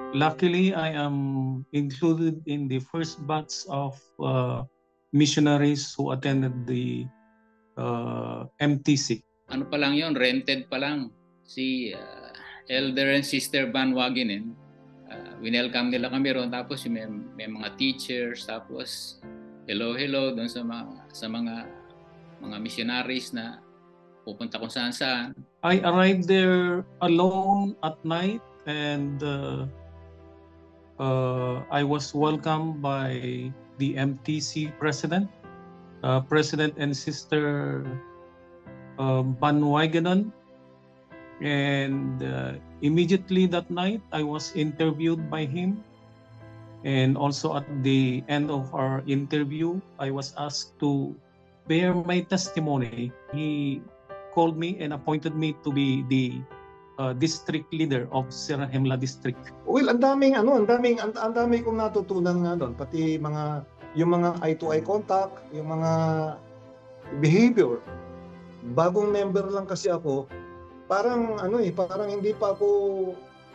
Luckily, I am included in the first batch of missionaries who attended the MTC. Ano pa lang yun, rented pa lang. Si Elder and Sister Van Wagenen, winelcome nila kami ron. Tapos may mga teachers, tapos hello doon sa mga missionaries na pupunta kung saan. I arrived there alone at night, and I was welcomed by the MTC president and Sister Van Wagenen, and immediately that night I was interviewed by him, and also at the end of our interview I was asked to bear my testimony. He called me and appointed me to be the district leader of Sierra Himla district. Well, ang dami kong natutunan nga doon, pati yung mga eye-to-eye contact, yung mga behavior. Bagong member lang kasi ako, parang hindi pa ako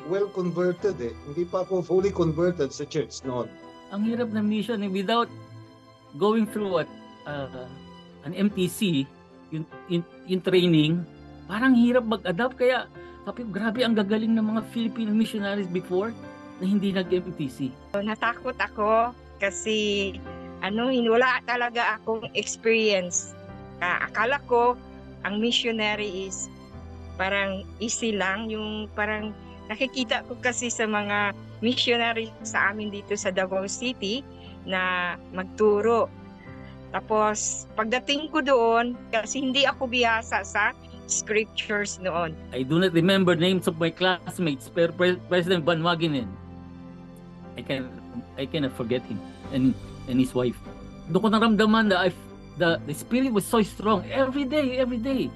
well converted Hindi pa ako fully converted sa church noon. Ang hirap ng mission without going through an MTC, yung training, parang hirap mag-adapt. Kaya sabi ko, grabe ang gagaling ng mga Filipino missionaries before na hindi nag-MTC. Natakot ako kasi wala talaga akong experience. Akala ko ang missionary is parang easy lang, yung parang nakikita ko kasi sa mga missionary sa amin dito sa Davao City na magturo. Tapos pagdating ko doon, kasi hindi ako bihasa sa scriptures noon. I do not remember names of my classmates, pero President Van Wagenen, I cannot forget him and his wife. Doon ko naramdaman na the spirit was so strong every day.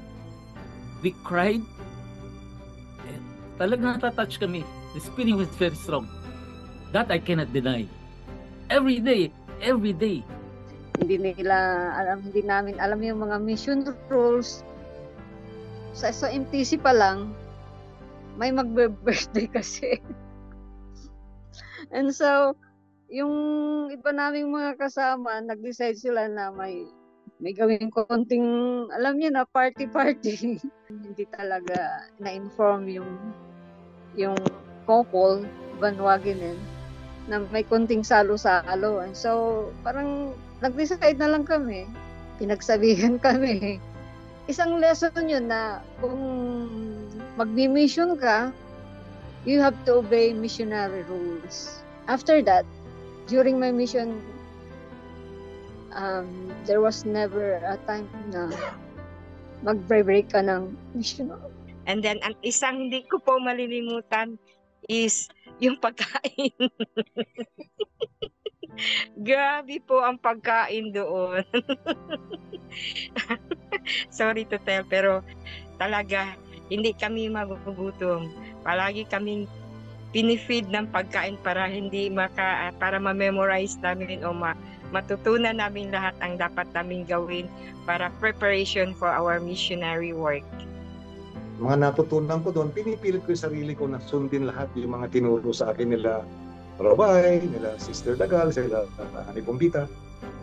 We cried. Talagang natatouch kami. The spirit was very strong. That I cannot deny. Every day. Hindi namin alam yung mga mission rules. Sa MTC pa lang, may magbe-birthday kasi. And so, yung iba naming mga kasama, nag-decide sila na may gawing konting, alam niyo na, party. Hindi talaga na-inform yung couple, Van Wagenen, na may konting salo-salo. And so, parang nag-decide na lang kami. Pinagsabihan kami. Isang lesson yun na kung magmi-mission ka, you have to obey missionary rules. After that, during my mission, there was never a time na mag-break ka ng mission. And then, ang isang hindi ko po malilimutan is yung pagkain. Grabe po ang pagkain doon. Sorry to tell, pero talaga hindi kami magugutom. Palagi kaming pinifeed ng pagkain para para ma-memorize namin o matutunan namin lahat ang dapat namin gawin para preparation for our missionary work. Mga natutunan ko doon, pinipilit ko yung sarili ko na sundin lahat yung mga tinuro sa akin nila Robay, nila Sister Dagal, sila Ani Bombita,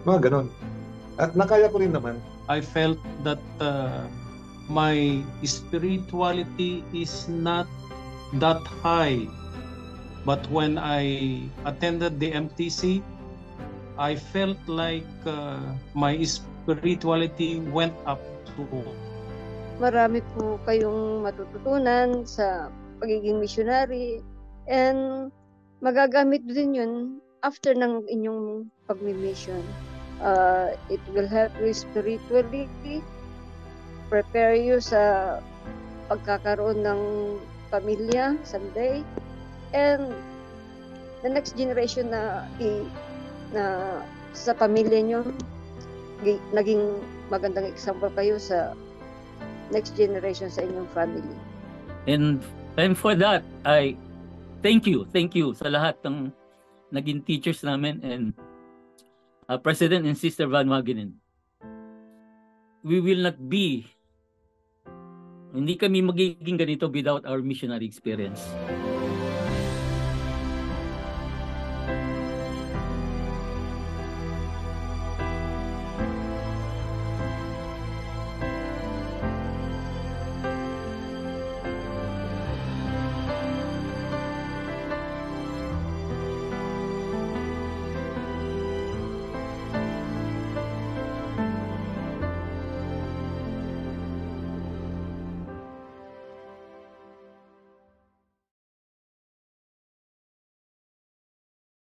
mga ganon. At nakaya ko rin naman. I felt that my spirituality is not that high. But when I attended the MTC, I felt like my spirituality went up to. Marami po kayong matututunan sa pagiging missionary, and magagamit din yun after ng inyong pag-mission. It will help you spiritually, prepare you sa pagkakaroon ng pamilya someday, and the next generation na sa pamilya nyo, naging magandang example kayo sa next generation sa inyong family. And for that, I thank you sa lahat ng naging teachers namin and President and Sister Van Wagenen. We will not be, hindi kami magiging ganito without our missionary experience.